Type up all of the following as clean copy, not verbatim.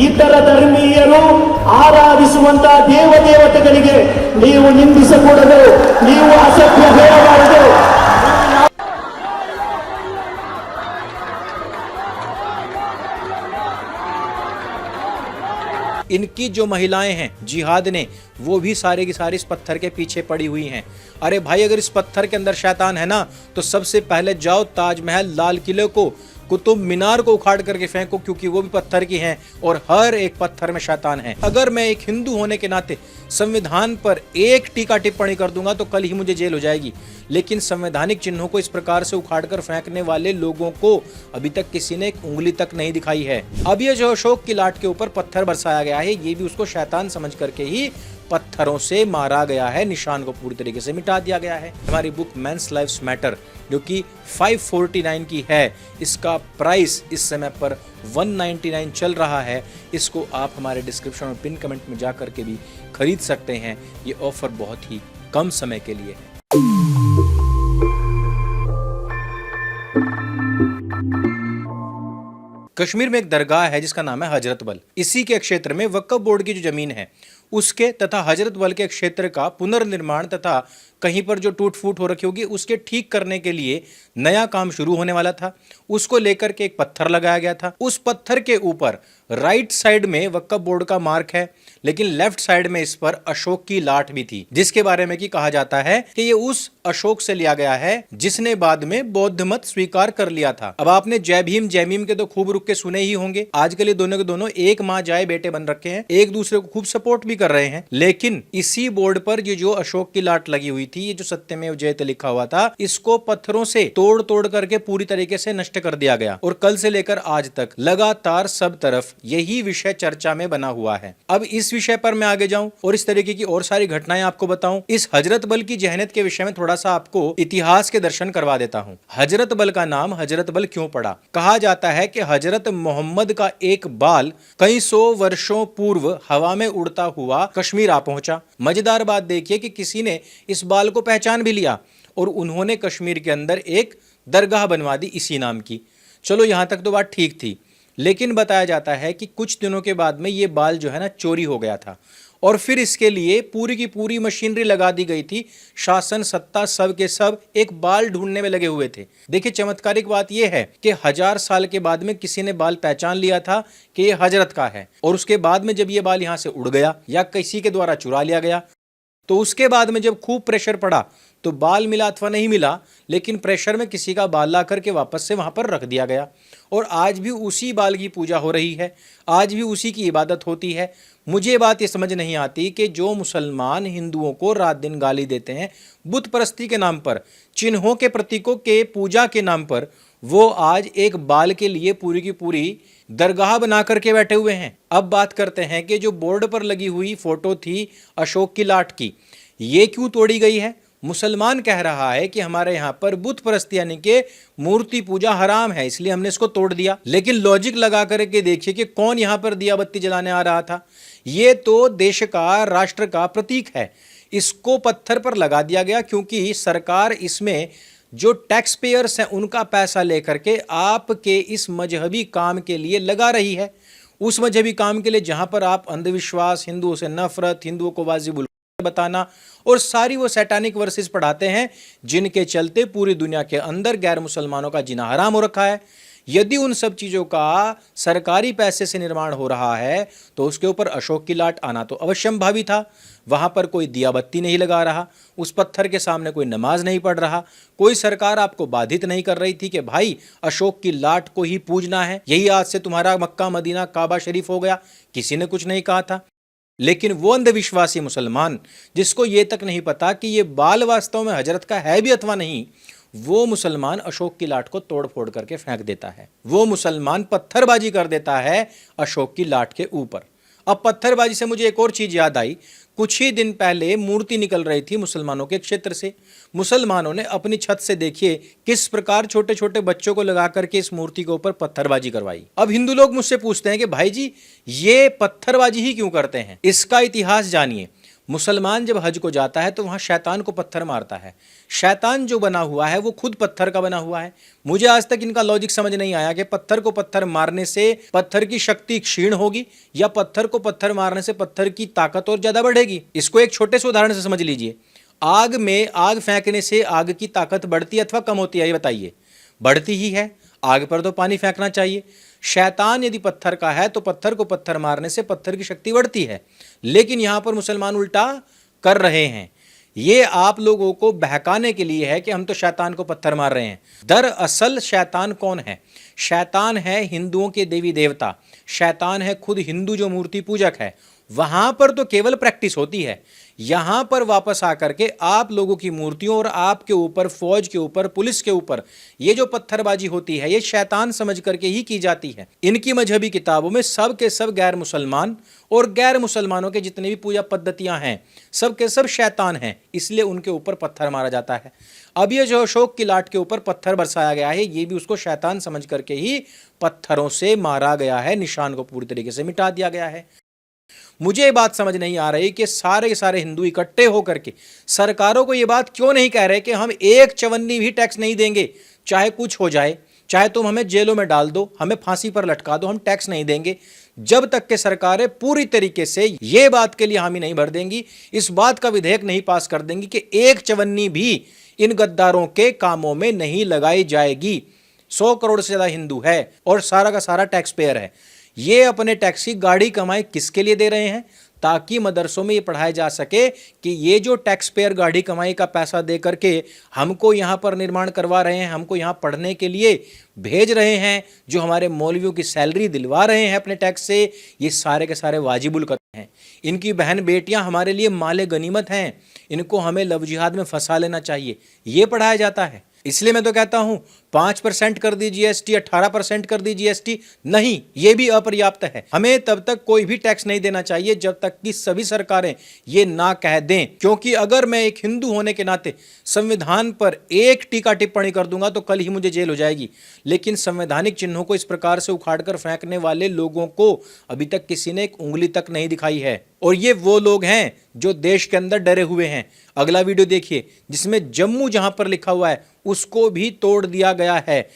ಇತರ ಧರ್ಮೀಯರು ಆರಾಧಿಸುವಂತಹ ದೇವತೆಗಳಿಗೆ ನೀವು ನಿಂದಿಸಕೂಡದು, ನೀವು ಅಸಭ್ಯ ಹೇಳಬಾರದು. इनकी जो महिलाएं हैं जिहाद ने, वो भी सारे की सारी इस पत्थर के पीछे पड़ी हुई हैं। अरे भाई, अगर इस पत्थर के अंदर शैतान है ना, तो सबसे पहले जाओ ताजमहल, लाल किले को, कुतुब मीनार को उखाड़ करके फेंको, क्योंकि वो भी पत्थर की हैं और हर एक पत्थर में शैतान है। अगर मैं एक हिंदू होने के नाते संविधान पर एक टीका टिप्पणी कर दूंगा तो कल ही मुझे जेल हो जाएगी, लेकिन संवैधानिक चिन्हों को इस प्रकार से उखाड़कर फेंकने वाले लोगों को अभी तक किसी ने एक उंगली तक नहीं दिखाई है। अब ये जो अशोक की लाट के ऊपर पत्थर बरसाया गया है, ये भी उसको शैतान समझ करके ही पत्थरों से मारा गया है, निशान को पूरी तरीके से मिटा दिया गया है। हमारी बुक मेंस लाइव्स मैटर जो कि 549 की है, इसका प्राइस इस समय पर 199 चल रहा है। इसको आप हमारे डिस्क्रिप्शन और पिन कमेंट में जा करके भी खरीद सकते हैं। ये ऑफर बहुत ही कम समय के लिए है। कश्मीर में एक दरगाह है जिसका नाम है हजरत बल। इसी के क्षेत्र में वक्फ बोर्ड की जो जमीन है उसके तथा हजरत बल के क्षेत्र का पुनर्निर्माण तथा कहीं पर जो टूट फूट हो रखी होगी उसके ठीक करने के लिए नया काम शुरू होने वाला था। उसको लेकर के एक पत्थर लगाया गया था। उस पत्थर के ऊपर राइट साइड में वक्फ बोर्ड का मार्क है, लेकिन लेफ्ट साइड में इस पर अशोक की लाट भी थी, जिसके बारे में कहा जाता है कि ये उस अशोक से लिया गया है जिसने बाद में बौद्ध मत स्वीकार कर लिया था। अब आपने जय भीम के तो खूब रुक के सुने ही होंगे। आजकल ये दोनों के दोनों एक माँ जाए बेटे बन रखे हैं, एक दूसरे को खूब सपोर्ट भी कर रहे हैं। लेकिन इसी बोर्ड पर ये जो अशोक की लाट लगी हुई थी, ये जो सत्यमेव जयते लिखा हुआ था, इसको पत्थरों से तोड़ तोड़ करके पूरी तरीके से नष्ट कर दिया गया। और कल से लेकर आज तक लगातार सब तरफ यही विषय चर्चा में बना हुआ है। अब इस विषय पर मैं आगे जाऊं और इस तरीके की और सारी घटनाएं आपको बताऊं। इस हजरत बल की जहनीत के विषय में थोड़ा सा आपको इतिहास के दर्शन करवा देता हूं। हजरत बल का नाम हजरत बल क्यों पड़ा? कहा जाता है कि हजरत मोहम्मद का एक बाल कई सौ वर्षों पूर्व हवा में उड़ता हुआ कश्मीर आ पहुंचा। मजेदार बात देखिए कि किसी ने इस बाल को पहचान भी लिया और उन्होंने कश्मीर के अंदर एक दरगाह बनवा दी इसी नाम की। चलो यहां तक तो बात ठीक थी, लेकिन बताया जाता है कि कुछ दिनों के बाद में ये बाल जो है ना चोरी हो गया था और फिर इसके लिए पूरी की पूरी मशीनरी लगा दी गई थी। शासन सत्ता सब के सब एक बाल ढूंढने में लगे हुए थे। देखिए, चमत्कारिक बात यह है कि 1000 साल के बाद में किसी ने बाल पहचान लिया था कि ये हजरत का है, और उसके बाद में जब ये बाल यहां से उड़ गया या किसी के द्वारा चुरा लिया गया, तो उसके बाद में जब खूब प्रेशर पड़ा तो बाल मिला अथवा नहीं मिला, लेकिन प्रेशर में किसी का बाल ला करके वापस से वहां पर रख दिया गया। और आज भी उसी बाल की पूजा हो रही है, आज भी उसी की इबादत होती है। मुझे बात ये समझ नहीं आती कि जो मुसलमान हिंदुओं को रात दिन गाली देते हैं बुत परस्ती के नाम पर, चिन्हों के प्रतीकों के पूजा के नाम पर, वो आज एक बाल के लिए पूरी की पूरी दरगाह बना करके बैठे हुए हैं। अब बात करते हैं कि जो बोर्ड पर लगी हुई फोटो थी अशोक की लाट की, ये क्यों तोड़ी गई है? मुसलमान कह रहा है कि हमारे यहाँ पर बुत परस्ती यानी कि मूर्ति पूजा हराम है, इसलिए हमने इसको तोड़ दिया। लेकिन लॉजिक लगा करके देखिए कि कौन यहाँ पर दिया बत्ती जलाने आ रहा था। ये तो देश का, राष्ट्र का प्रतीक है, इसको पत्थर पर लगा दिया गया क्योंकि सरकार इसमें जो टैक्स पेयर्स हैं उनका पैसा लेकर के आपके इस मजहबी काम के लिए लगा रही है। उस मजहबी काम के लिए जहां पर आप अंधविश्वास, हिंदुओं से नफरत, हिंदुओं को वाजिबुल बताना और सारी वो सैटानिक वर्सेस पढ़ाते हैं जिनके चलते पूरी दुनिया के अंदर गैर मुसलमानों का जीना हराम हो रखा है। यदि उन सब चीज़ों का सरकारी पैसे से निर्माण हो रहा है तो उसके ऊपर अशोक की लाट आना तो अवश्यंभावी था। वहाँ पर कोई दिया बत्ती नहीं लगा रहा, उस पत्थर के सामने कोई नमाज नहीं पढ़ रहा, कोई सरकार आपको बाधित नहीं कर रही थी कि भाई अशोक की लाट को ही पूजना है, यही आज से तुम्हारा मक्का मदीना काबा शरीफ हो गया। किसी ने कुछ नहीं कहा था। लेकिन वो अंधविश्वासी मुसलमान जिसको ये तक नहीं पता कि ये बाल वास्तव में हजरत का है भी अथवा नहीं, वो मुसलमान अशोक की लाट को तोड़ फोड़ करके फेंक देता है। वो मुसलमान पत्थरबाजी कर देता है अशोक की लाट के ऊपर। अब पत्थरबाजी से मुझे एक और चीज याद आई। कुछ ही दिन पहले मूर्ति निकल रही थी मुसलमानों के क्षेत्र से। मुसलमानों ने अपनी छत से देखिए किस प्रकार छोटे छोटे बच्चों को लगा करके इस मूर्ति के ऊपर पत्थरबाजी करवाई। अब हिंदू लोग मुझसे पूछते हैं कि भाई जी ये पत्थरबाजी ही क्यों करते हैं, इसका इतिहास जानिए। मुसलमान जब हज को जाता है तो वहाँ शैतान को पत्थर मारता है। शैतान जो बना हुआ है वो खुद पत्थर का बना हुआ है। मुझे आज तक इनका लॉजिक समझ नहीं आया कि पत्थर को पत्थर मारने से पत्थर की शक्ति क्षीण होगी या पत्थर को पत्थर मारने से पत्थर की ताकत और ज्यादा बढ़ेगी। इसको एक छोटे से उदाहरण से समझ लीजिए। आग में आग फेंकने से आग की ताकत बढ़ती है अथवा कम होती है, ये बताइए? बढ़ती ही है। आग पर तो पानी फेंकना चाहिए। शैतान यदि पत्थर का है तो पत्थर को पत्थर मारने से पत्थर की शक्ति बढ़ती है, लेकिन यहां पर मुसलमान उल्टा कर रहे हैं। ये आप लोगों को बहकाने के लिए है कि हम तो शैतान को पत्थर मार रहे हैं। दरअसल शैतान कौन है? शैतान है हिंदुओं के देवी देवता। शैतान है खुद हिंदू जो मूर्ति पूजक है। वहां पर तो केवल प्रैक्टिस होती है। यहां पर वापस आकर के आप लोगों की मूर्तियों और आपके ऊपर, फौज के ऊपर, पुलिस के ऊपर ये जो पत्थरबाजी होती है ये शैतान समझ करके ही की जाती है। इनकी मजहबी किताबों में सब के सब गैर मुसलमान और गैर मुसलमानों के जितने भी पूजा पद्धतियां हैं सब के सब शैतान हैं, इसलिए उनके ऊपर पत्थर मारा जाता है। अब ये जो अशोक की लाट के ऊपर पत्थर बरसाया गया है ये भी उसको शैतान समझ करके ही पत्थरों से मारा गया है, निशान को पूरी तरीके से मिटा दिया गया है। मुझे ये बात समझ नहीं आ रही कि सारे के सारे हिंदू इकट्ठे होकर के सरकारों को ये बात क्यों नहीं कह रहे कि हम एक चवन्नी भी टैक्स नहीं देंगे, चाहे कुछ हो जाए, चाहे तुम हमें जेलों में डाल दो, हमें फांसी पर लटका दो, हम टैक्स नहीं देंगे। जब तक के सरकारें पूरी तरीके से ये बात के लिए हामी नहीं भर देंगी, इस बात का विधेयक नहीं पास कर देंगी कि एक चवन्नी भी इन गद्दारों के कामों में नहीं लगाई जाएगी। 100 करोड़ से ज्यादा हिंदू है और सारा का सारा टैक्स पेयर है। ये अपने टैक्स की गाड़ी कमाई किसके लिए दे रहे हैं? ताकि मदरसों में ये पढ़ाया जा सके कि ये जो टैक्स पेयर गाड़ी कमाई का पैसा दे करके हमको यहाँ पर निर्माण करवा रहे हैं, हमको यहाँ पढ़ने के लिए भेज रहे हैं, जो हमारे मौलवियों की सैलरी दिलवा रहे हैं अपने टैक्स से, ये सारे के सारे वाजिबुल कत्ल हैं। इनकी बहन बेटियां हमारे लिए माले गनीमत हैं, इनको हमें लव जिहाद में फंसा लेना चाहिए, ये पढ़ाया जाता है। इसलिए मैं तो कहता हूं 5% कर दी जीएसटी, 18% कर दी जीएसटी, नहीं, यह भी अपर्याप्त है। हमें तब तक कोई भी टैक्स नहीं देना चाहिए जब तक कि सभी सरकारें ये ना कह दें। क्योंकि अगर मैं एक हिंदू होने के नाते संविधान पर एक टीका टिप्पणी कर दूंगा तो कल ही मुझे जेल हो जाएगी, लेकिन संवैधानिक चिन्हों को इस प्रकार से उखाड़कर फेंकने वाले लोगों को अभी तक किसी ने एक उंगली तक नहीं दिखाई है। और ये वो लोग हैं जो देश के अंदर डरे हुए हैं। अगला वीडियो देखिए जिसमें जम्मू जहां पर लिखा हुआ है उसको भी तोड़ दिया गया है।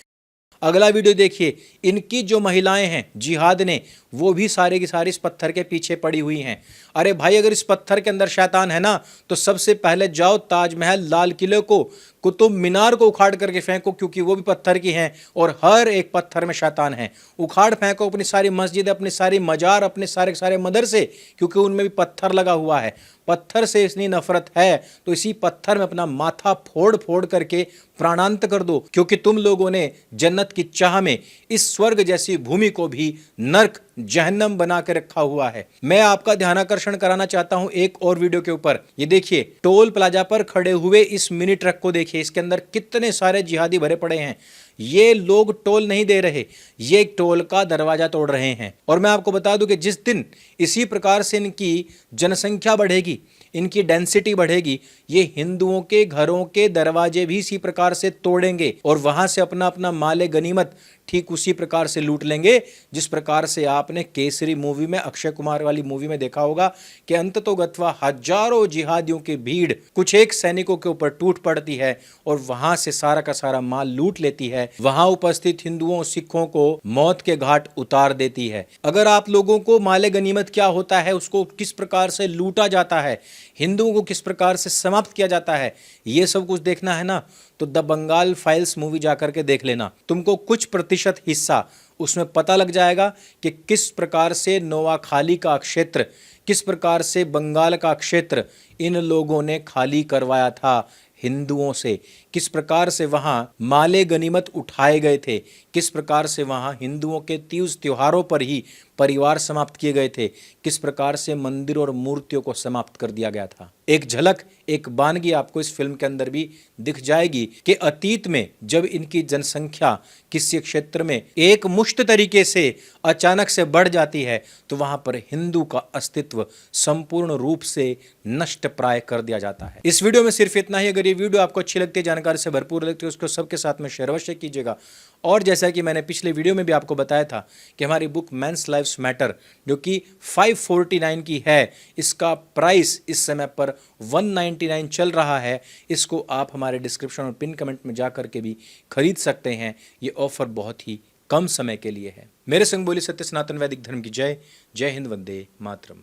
अगला वीडियो देखिए, इनकी जो महिलाएं हैं जिहाद ने, वो भी सारे की सारी इस पत्थर के पीछे पड़ी हुई हैं। अरे भाई, अगर इस पत्थर के अंदर शैतान है ना तो सबसे पहले जाओ ताजमहल, लाल किले को, कुतुब मीनार को उखाड़ करके फेंको, क्योंकि वो भी पत्थर की हैं और हर एक पत्थर में शैतान है। उखाड़ फेंको अपनी सारी मस्जिद, अपनी सारी मजार, अपने सारे के सारे मदरसे, क्योंकि उनमें भी पत्थर लगा हुआ है। पत्थर से इतनी नफरत है तो इसी पत्थर में अपना माथा फोड़ फोड़ करके प्राणांत कर दो, क्योंकि तुम लोगों ने जन्नत की चाह में इस स्वर्ग जैसी भूमि को भी नर्क, जहन्नम बना के रखा हुआ है। मैं आपका ध्यान आकर्षण कराना चाहता हूं एक और वीडियो के ऊपर। ये देखिए, टोल प्लाजा पर खड़े हुए इस मिनी ट्रक को देखिए, इसके अंदर कितने सारे जिहादी भरे पड़े हैं। ये लोग टोल नहीं दे रहे, ये टोल का दरवाजा तोड़ रहे हैं। और मैं आपको बता दूं कि जिस दिन इसी प्रकार से इनकी जनसंख्या बढ़ेगी, इनकी डेंसिटी बढ़ेगी, ये हिंदुओं के घरों के दरवाजे भी इसी प्रकार से तोड़ेंगे और वहां से अपना अपना माले गनीमत ठीक उसी प्रकार से लूट लेंगे जिस प्रकार से आपने केसरी मूवी में, अक्षय कुमार वाली मूवी में देखा होगा कि अंततोगत्वा हजारों जिहादियों की भीड़ कुछ एक सैनिकों के ऊपर टूट पड़ती है और वहां से सारा का सारा माल लूट लेती है, वहां उपस्थित हिंदुओं, सिखों को मौत के घाट उतार देती है। अगर आप लोगों को माले गनीमत क्या होता है, उसको किस प्रकार से लूटा जाता है, हिंदुओं को किस प्रकार से समाप्त किया जाता है, ये सब कुछ देखना है ना, तो द बंगाल फाइल्स मूवी जाकर के देख लेना। तुमको कुछ प्रतिशत हिस्सा उसमें पता लग जाएगा कि किस प्रकार से नोआखाली का क्षेत्र, किस प्रकार से बंगाल का क्षेत्र इन लोगों ने खाली करवाया था हिंदुओं से, किस प्रकार से वहां माले गनीमत उठाए गए थे, किस प्रकार से वहां हिंदुओं के तीज त्योहारों पर ही परिवार समाप्त किए गए थे, किस प्रकार से मंदिर और मूर्तियों को समाप्त कर दिया गया था। एक झलक, एक बानगी आपको इस फिल्म के अंदर भी दिख जाएगी कि अतीत में जब इनकी जनसंख्या किसी क्षेत्र में एक मुश्त तरीके से अचानक से बढ़ जाती है तो वहां पर हिंदू का अस्तित्व संपूर्ण रूप से नष्ट प्राय कर दिया जाता है। इस वीडियो में सिर्फ इतना ही। अगर ये वीडियो आपको अच्छी लगती है, जानकारी से भरपूर लगती है उसको सबके साथ में शेयर अवश्य कीजिएगा। और जैसा कि मैंने पिछले वीडियो में भी आपको बताया था कि हमारी बुक मेंस लाइव्स मैटर जो कि 549 की है, इसका प्राइस इस समय पर 199 चल रहा है। इसको आप हमारे डिस्क्रिप्शन और पिन कमेंट में जा करके भी खरीद सकते हैं। ये ऑफर बहुत ही कम समय के लिए है। मेरे संग बोली सत्य सनातन वैदिक धर्म की जय। जय हिंद, वंदे मातरम।